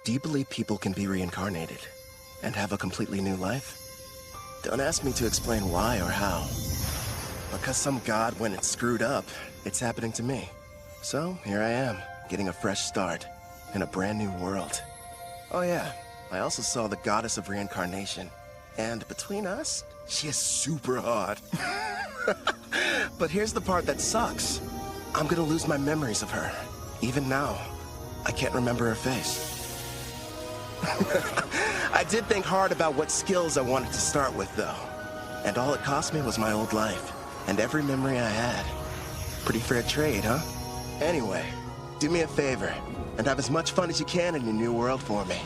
Do you believe people can be reincarnated and have a completely new life? Don't ask me to explain why or how. Because some god went and screwed up, it's happening to me. So here I am, getting a fresh start in a brand new world. Oh yeah, I also saw the goddess of reincarnation. And between us, she is super hot. But here's the part that sucks. I'm gonna lose my memories of her. Even now, I can't remember her face. I did think hard about what skills I wanted to start with, though. And all it cost me was my old life, and every memory I had. Pretty fair trade, huh? Anyway, do me a favor, and have as much fun as you can in your new world for me.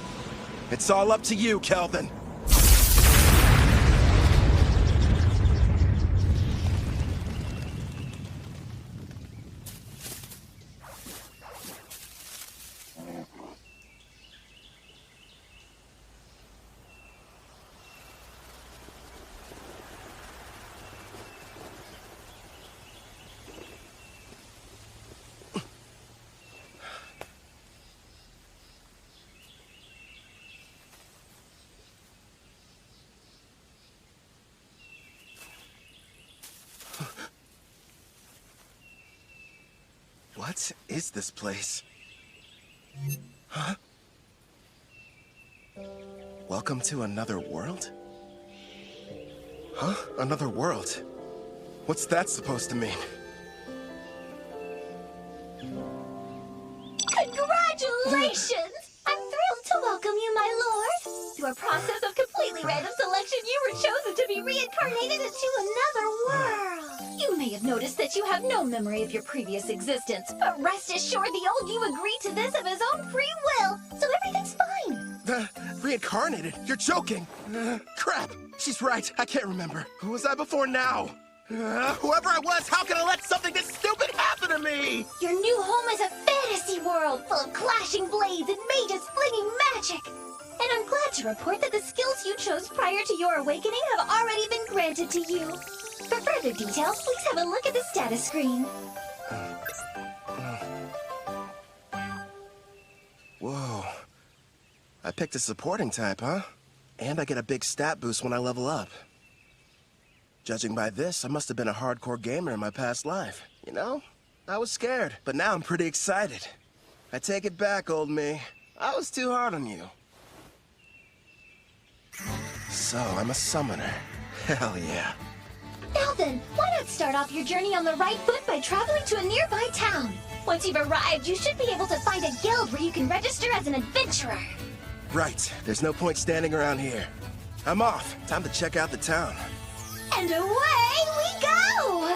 It's all up to you, Kelvin. What is this place? Huh? Welcome to another world? Huh? Another world? What's that supposed to mean? Congratulations! I'm thrilled to welcome you, my lord. Through a process of completely random selection, you were chosen to be reincarnated into another world. You may have noticed that you have no memory of your previous existence, but rest assured the old you agreed to this of his own free will, so everything's fine. Reincarnated? You're joking! Crap! She's right, I can't remember. Who was I before now? Whoever I was, how can I let something this stupid happen to me? Your new home is a fantasy world full of clashing blades and mages flinging magic. And I'm glad to report that the skills you chose prior to your awakening have already been granted to you. For further details, please have a look at the status screen. Whoa. I picked a supporting type, huh? And I get a big stat boost when I level up. Judging by this, I must have been a hardcore gamer in my past life. You know? I was scared, but now I'm pretty excited. I take it back, old me. I was too hard on you. So, I'm a summoner. Hell yeah. Now then, why not start off your journey on the right foot by traveling to a nearby town? Once you've arrived, you should be able to find a guild where you can register as an adventurer. Right. There's no point standing around here. I'm off. Time to check out the town. And away we go!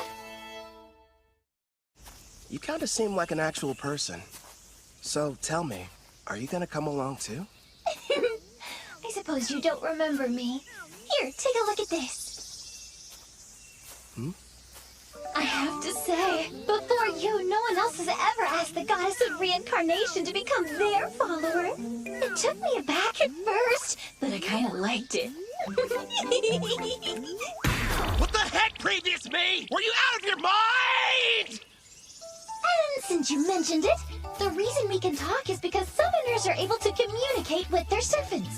You kinda seem like an actual person. So, tell me, are you gonna come along too? I suppose you don't remember me. Here, take a look at this. I have to say, before you, no one else has ever asked the goddess of reincarnation to become their follower. It took me aback at first, but I kind of liked it. What the heck, previous me? Were you out of your mind? And since you mentioned it, the reason we can talk is because summoners are able to communicate with their servants.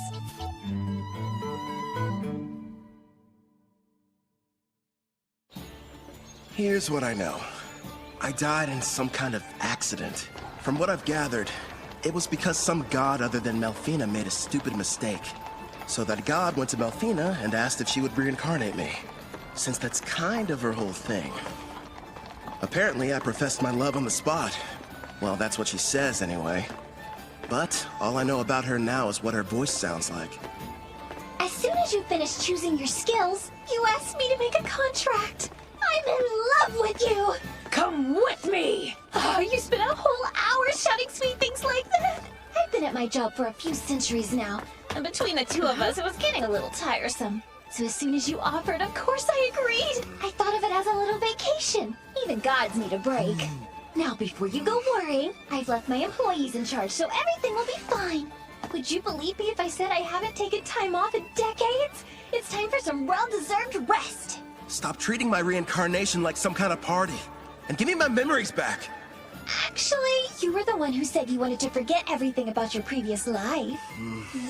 Here's what I know. I died in some kind of accident. From what I've gathered, it was because some god other than Melfina made a stupid mistake. So that god went to Melfina and asked if she would reincarnate me, since that's kind of her whole thing. Apparently, I professed my love on the spot. Well, that's what she says anyway. But all I know about her now is what her voice sounds like. As soon as you finish choosing your skills, you asked me to make a contract. I'm in love with you! Come with me! Oh, you spent a whole hour shouting sweet things like that! I've been at my job for a few centuries now, and between the two of us, it was getting a little tiresome. So as soon as you offered, of course I agreed! I thought of it as a little vacation. Even gods need a break. Now, before you go worrying, I've left my employees in charge, so everything will be fine. Would you believe me if I said I haven't taken time off in decades? It's time for some well-deserved rest! Stop treating my reincarnation like some kind of party, and give me my memories back. Actually, you were the one who said you wanted to forget everything about your previous life.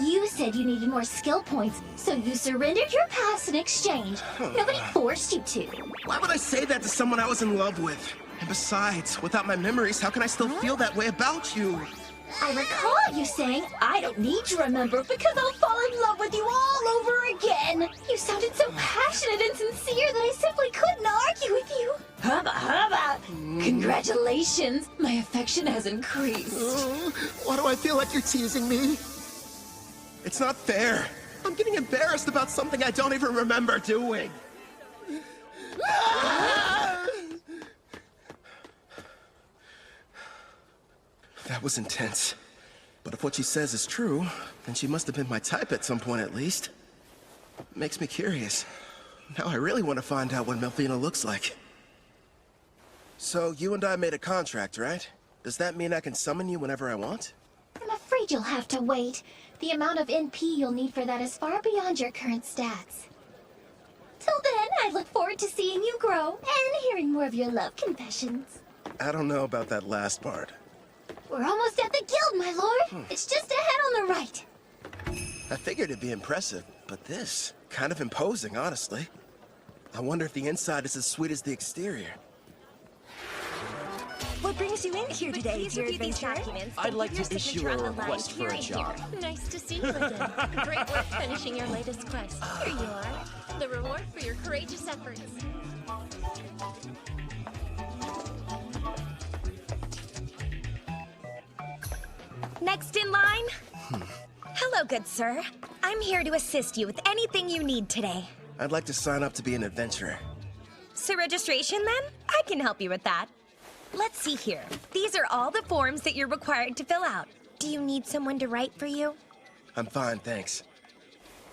You said you needed more skill points, so you surrendered your past in exchange. Nobody forced you to. Why would I say that to someone I was in love with? And besides, without my memories, how can I still feel that way about you? I recall you saying, I don't need to remember because I'll fall in love with you all over again. You sounded so passionate and sincere that I simply couldn't argue with you. Hubba hubba! Congratulations, my affection has increased. Why do I feel like you're teasing me? It's not fair. I'm getting embarrassed about something I don't even remember doing. That was intense. But if what she says is true, then she must have been my type at some point at least. Makes me curious. Now I really want to find out what Melfina looks like. So you and I made a contract, right? Does that mean I can summon you whenever I want? I'm afraid you'll have to wait. The amount of NP you'll need for that is far beyond your current stats. Till then, I look forward to seeing you grow and hearing more of your love confessions. I don't know about that last part. We're almost at the guild, my lord. It's just ahead on the right. I figured it'd be impressive, but this, kind of imposing, honestly. I wonder if the inside is as sweet as the exterior. What brings you in here today, dear adventurer? I'd like to issue a request for a job. Nice to see you again. Great work finishing your latest quest. Here you are. The reward for your courageous efforts. Next in line? Hello, good sir. I'm here to assist you with anything you need today. I'd like to sign up to be an adventurer. So registration, then? I can help you with that. Let's see here. These are all the forms that you're required to fill out. Do you need someone to write for you? I'm fine, thanks.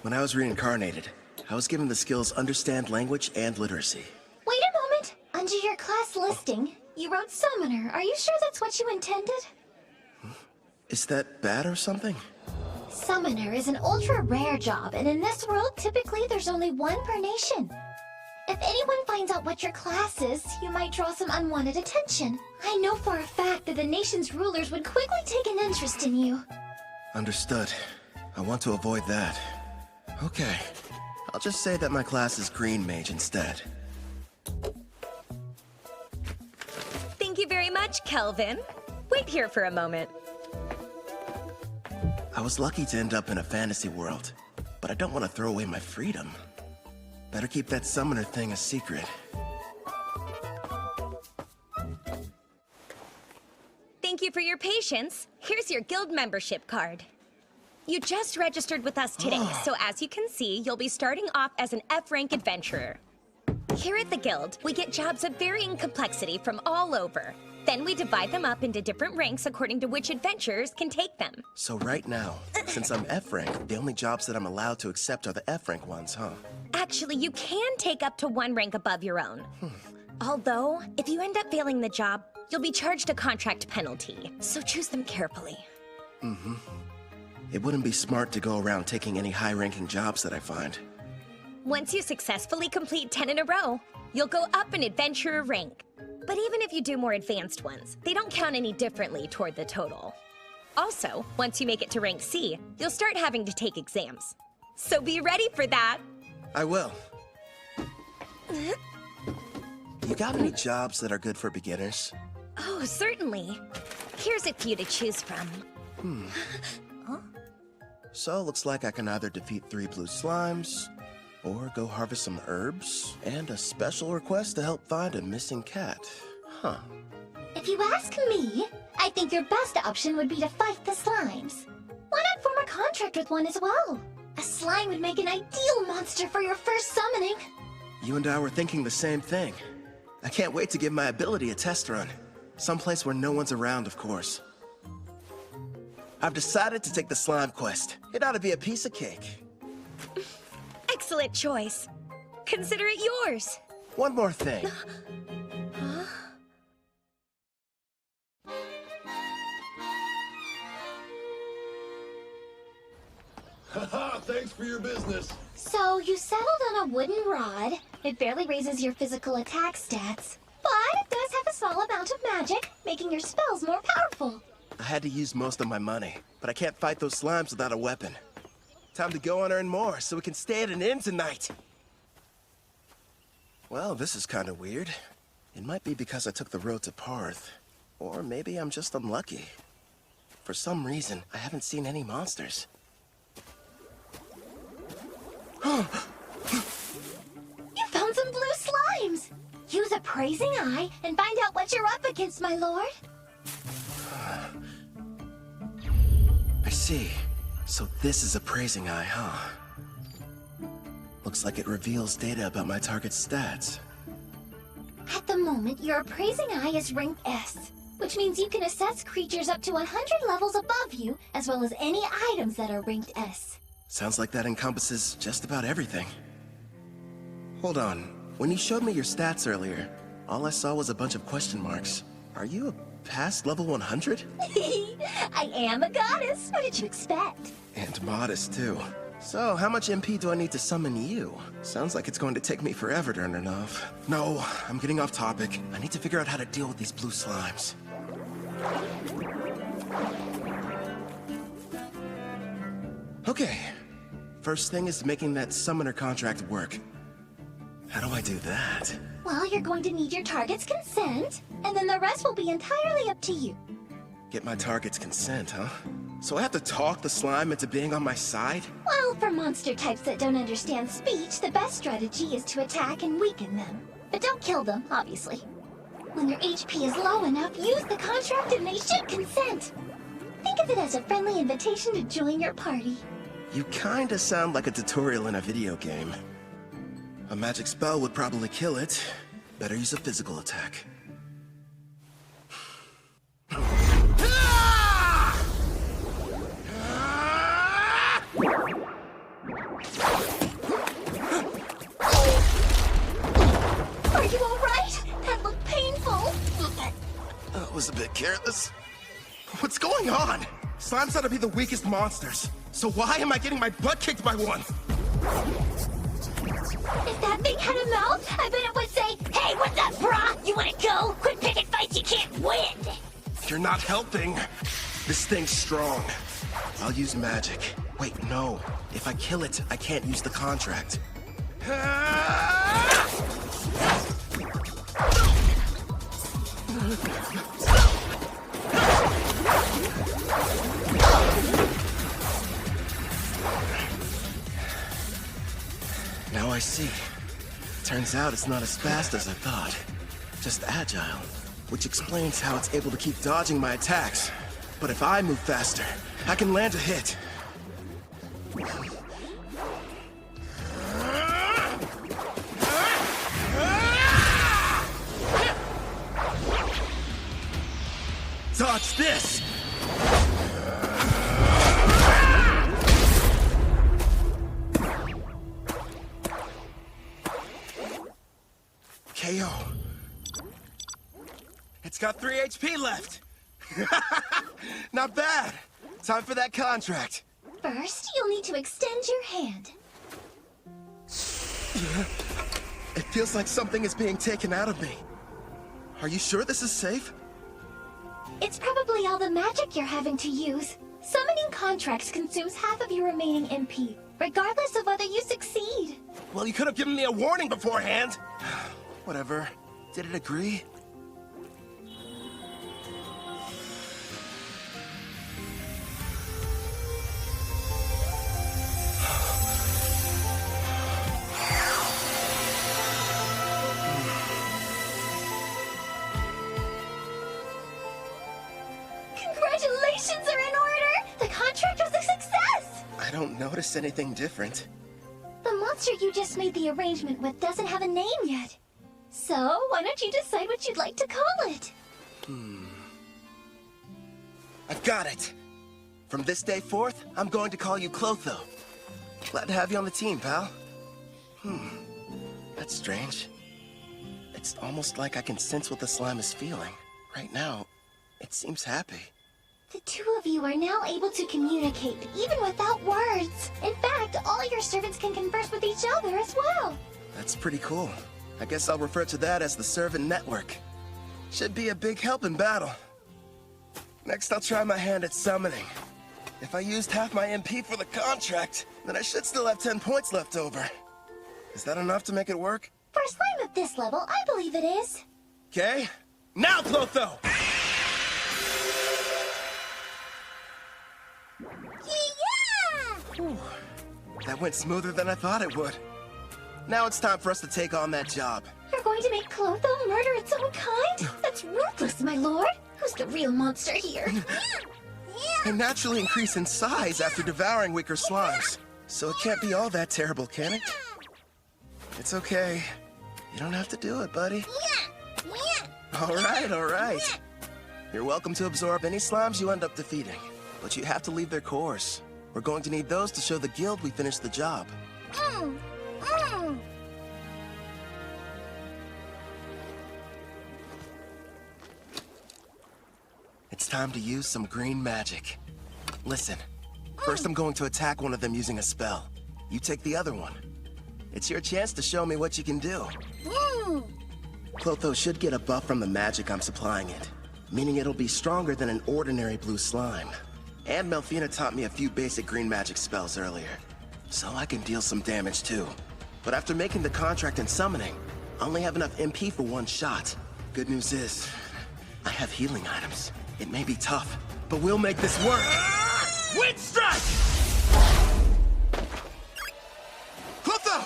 When I was reincarnated, I was given the skills Understand Language and Literacy. Wait a moment. Under your class listing, you wrote Summoner. Are you sure that's what you intended? Is that bad or something? Summoner is an ultra-rare job, and in this world, typically there's only one per nation. If anyone finds out what your class is, you might draw some unwanted attention. I know for a fact that the nation's rulers would quickly take an interest in you. Understood. I want to avoid that. Okay. I'll just say that my class is Green Mage instead. Thank you very much, Kelvin. Wait here for a moment. I was lucky to end up in a fantasy world, but I don't want to throw away my freedom. Better keep that summoner thing a secret. Thank you for your patience. Here's your guild membership card. You just registered with us today, so as you can see, you'll be starting off as an F-rank adventurer. Here at the guild, we get jobs of varying complexity from all over. Then we divide them up into different ranks according to which adventurers can take them. So right now, since I'm F-rank, the only jobs that I'm allowed to accept are the F-rank ones, huh? Actually, you can take up to one rank above your own. Although, if you end up failing the job, you'll be charged a contract penalty. So choose them carefully. It wouldn't be smart to go around taking any high-ranking jobs that I find. Once you successfully complete 10 in a row, you'll go up an adventurer rank. But even if you do more advanced ones, they don't count any differently toward the total. Also, once you make it to rank C, you'll start having to take exams. So be ready for that. I will. You got any jobs that are good for beginners? Oh, certainly. Here's a few to choose from. So, looks like I can either defeat 3 blue slimes, or go harvest some herbs, and a special request to help find a missing cat. Huh. If you ask me, I think your best option would be to fight the slimes. Why not form a contract with one as well? A slime would make an ideal monster for your first summoning. You and I were thinking the same thing. I can't wait to give my ability a test run. Someplace where no one's around, of course. I've decided to take the slime quest. It ought to be a piece of cake. Excellent choice. Consider it yours. One more thing. Haha, thanks for your business. So, you settled on a wooden rod. It barely raises your physical attack stats, but it does have a small amount of magic, making your spells more powerful. I had to use most of my money, but I can't fight those slimes without a weapon. Time to go and earn more so we can stay at an inn tonight. Well, this is kind of weird. It might be because I took the road to Parth. Or maybe I'm just unlucky. For some reason, I haven't seen any monsters. You found some blue slimes! Use Appraising Eye and find out what you're up against, my lord. I see. So this is Appraising Eye, huh? Looks like it reveals data about my target's stats. At the moment, your Appraising Eye is ranked S, which means you can assess creatures up to 100 levels above you, as well as any items that are ranked S. Sounds like that encompasses just about everything. Hold on. When you showed me your stats earlier, all I saw was a bunch of question marks. Are you a past level 100? I am a goddess. What did you expect? And modest, too. So, how much MP do I need to summon you? Sounds like it's going to take me forever to earn enough. No, I'm getting off topic. I need to figure out how to deal with these blue slimes. Okay. First thing is making that summoner contract work. How do I do that? Well, you're going to need your target's consent, and then the rest will be entirely up to you. Get my target's consent, huh? So I have to talk the slime into being on my side? Well, for monster types that don't understand speech, the best strategy is to attack and weaken them. But don't kill them, obviously. When their HP is low enough, use the contract and they should consent. Think of it as a friendly invitation to join your party. You kinda sound like a tutorial in a video game. A magic spell would probably kill it. Better use a physical attack. Are you alright? That looked painful. That was a bit careless. What's going on? Slimes ought to be the weakest monsters. So why am I getting my butt kicked by one? If that thing had a mouth, I bet it would say, "Hey, what's up, brah? You wanna go? Quit picking fights you can't win!" You're not helping. This thing's strong. I'll use magic. Wait, no. If I kill it, I can't use the contract. Now I see. Turns out it's not as fast as I thought. Just agile, which explains how it's able to keep dodging my attacks. But if I move faster, I can land a hit. Dodge this! KO. It's got 3 HP left. Not bad. Time for that contract. First, you'll need to extend your hand. It feels like something is being taken out of me. Are you sure this is safe? It's probably all the magic you're having to use. Summoning contracts consumes half of your remaining MP, regardless of whether you succeed. Well, you could have given me a warning beforehand. Whatever. Did it agree? Congratulations are in order! The contract was a success! I don't notice anything different. The monster you just made the arrangement with doesn't have a name yet. So, why don't you decide what you'd like to call it? I've got it. From this day forth, I'm going to call you Clotho. Glad to have you on the team, pal. That's strange. It's almost like I can sense what the slime is feeling. Right now, it seems happy. The two of you are now able to communicate, even without words. In fact, all your servants can converse with each other as well. That's pretty cool. I guess I'll refer to that as the servant network. Should be a big help in battle. Next, I'll try my hand at summoning. If I used half my MP for the contract, then I should still have 10 points left over. Is that enough to make it work? For a slime of this level, I believe it is. Okay. Now, Clotho! Yeah! That went smoother than I thought it would. Now it's time for us to take on that job. You're going to make Clotho murder its own kind? That's ruthless, my lord. Who's the real monster here? They naturally increase in size after devouring weaker slimes. So it can't be all that terrible, can it? It's okay. You don't have to do it, buddy. All right. You're welcome to absorb any slimes you end up defeating. But you have to leave their cores. We're going to need those to show the guild we finished the job. It's time to use some green magic. Listen, first I'm going to attack one of them using a spell. You take the other one. It's your chance to show me what you can do. Clotho should get a buff from the magic I'm supplying it, meaning it'll be stronger than an ordinary blue slime. And Melfina taught me a few basic green magic spells earlier, so I can deal some damage too. But after making the contract and summoning, I only have enough MP for one shot. Good news is, I have healing items. It may be tough, but we'll make this work! Wind strike! Clotho!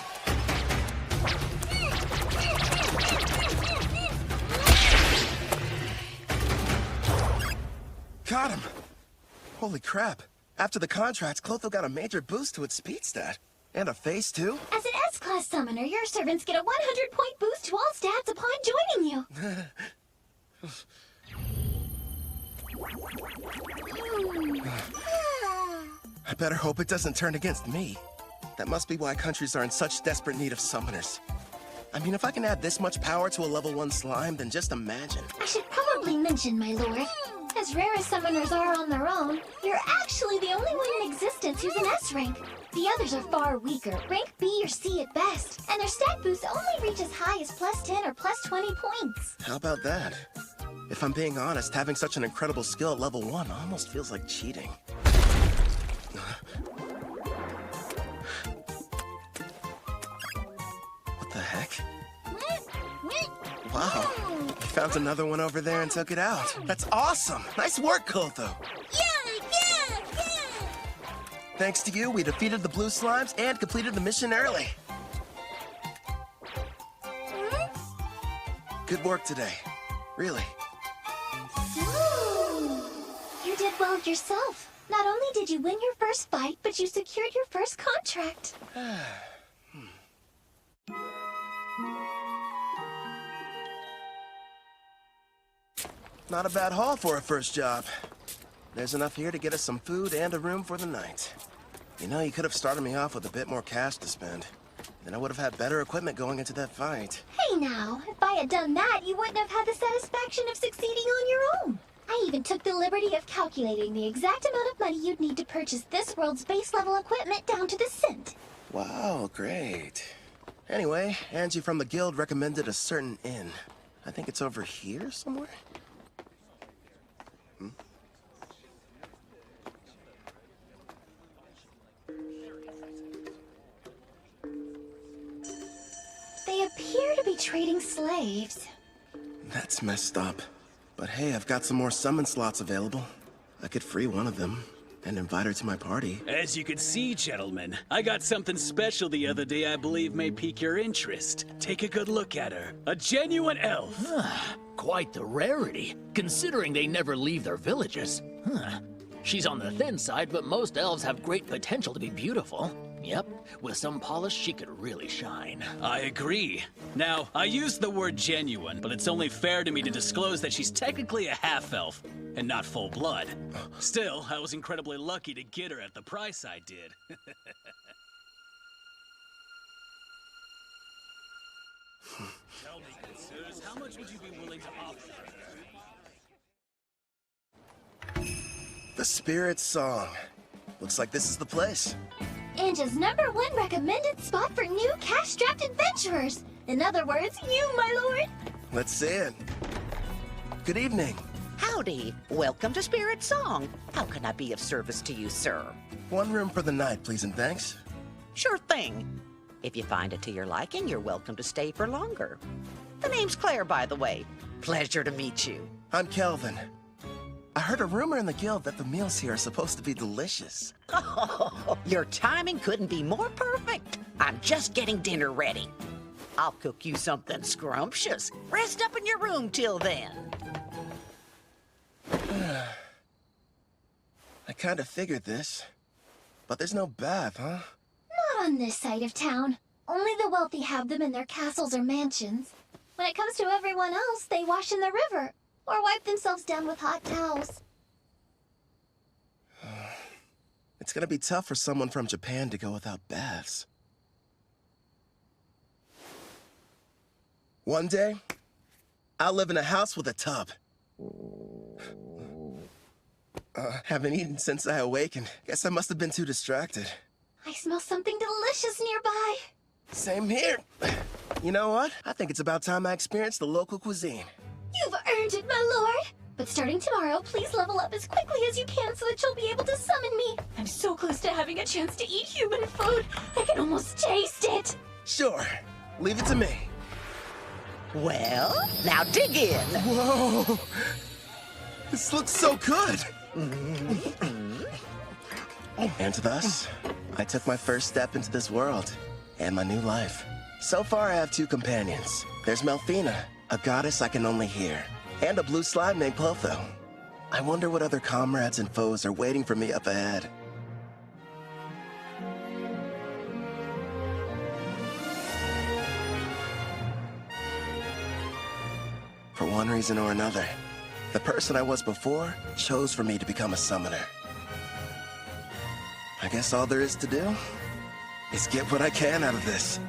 Got him! Holy crap. After the contract, Clotho got a major boost to its speed stat. And a face, too? As an S-Class summoner, your servants get a 100-point boost to all stats upon joining you. I better hope it doesn't turn against me. That must be why countries are in such desperate need of summoners. I mean, if I can add this much power to a level 1 slime, then just imagine. I should probably mention, my lord, as rare as summoners are on their own, you're actually the only one in existence who's an S rank. The others are far weaker, rank B or C at best, and their stat boosts only reach as high as plus 10 or plus 20 points. How about that? If I'm being honest, having such an incredible skill at level 1 almost feels like cheating. What the heck? Wow, you found another one over there and took it out. That's awesome! Nice work, Clotho! Yeah! Thanks to you, we defeated the blue slimes and completed the mission early. Good work today. Really. Ooh. You did well yourself. Not only did you win your first fight, but you secured your first contract. Not a bad haul for a first job. There's enough here to get us some food and a room for the night. You know, you could have started me off with a bit more cash to spend. Then I would have had better equipment going into that fight. Hey now, if I had done that, you wouldn't have had the satisfaction of succeeding on your own. I even took the liberty of calculating the exact amount of money you'd need to purchase this world's base level equipment down to the cent. Wow, great. Anyway, Angie from the guild recommended a certain inn. I think it's over here somewhere? They appear to be trading slaves. That's messed up. But hey, I've got some more summon slots available. I could free one of them and invite her to my party. As you can see, gentlemen, I got something special the other day I believe may pique your interest. Take a good look at her. A genuine elf. Quite the rarity, considering they never leave their villages. She's on the thin side, but most elves have great potential to be beautiful. Yep, with some polish, she could really shine. I agree. Now, I used the word genuine, but it's only fair to me to disclose that she's technically a half-elf, and not full-blood. Still, I was incredibly lucky to get her at the price I did. Tell me, good sirs, how much would you be willing to offer? The Spirit Song. Looks like this is the place. Anja's #1 recommended spot for new cash-strapped adventurers. In other words, you, my lord. Let's see it. Good evening. Howdy. Welcome to Spirit Song. How can I be of service to you, sir? One room for the night, please and thanks. Sure thing. If you find it to your liking, you're welcome to stay for longer. The name's Claire, by the way. Pleasure to meet you. I'm Kelvin. I heard a rumor in the guild that the meals here are supposed to be delicious. Oh, your timing couldn't be more perfect. I'm just getting dinner ready. I'll cook you something scrumptious. Rest up in your room till then. I kind of figured this. But there's no bath, huh? Not on this side of town. Only the wealthy have them in their castles or mansions. When it comes to everyone else, they wash in the river or wipe themselves down with hot towels. It's gonna be tough for someone from Japan to go without baths. One day, I'll live in a house with a tub. Haven't eaten since I awakened. Guess I must have been too distracted. I smell something delicious nearby. Same here. You know what? I think it's about time I experienced the local cuisine. You've earned it, my lord. But starting tomorrow, please level up as quickly as you can so that you'll be able to summon me. I'm so close to having a chance to eat human food. I can almost taste it. Sure. Leave it to me. Well, now dig in. Whoa! This looks so good! And thus, I took my first step into this world and my new life. So far, I have two companions. There's Melfina, a goddess I can only hear, and a blue slime named Clotho. I wonder what other comrades and foes are waiting for me up ahead. For one reason or another, the person I was before chose for me to become a summoner. I guess all there is to do is get what I can out of this.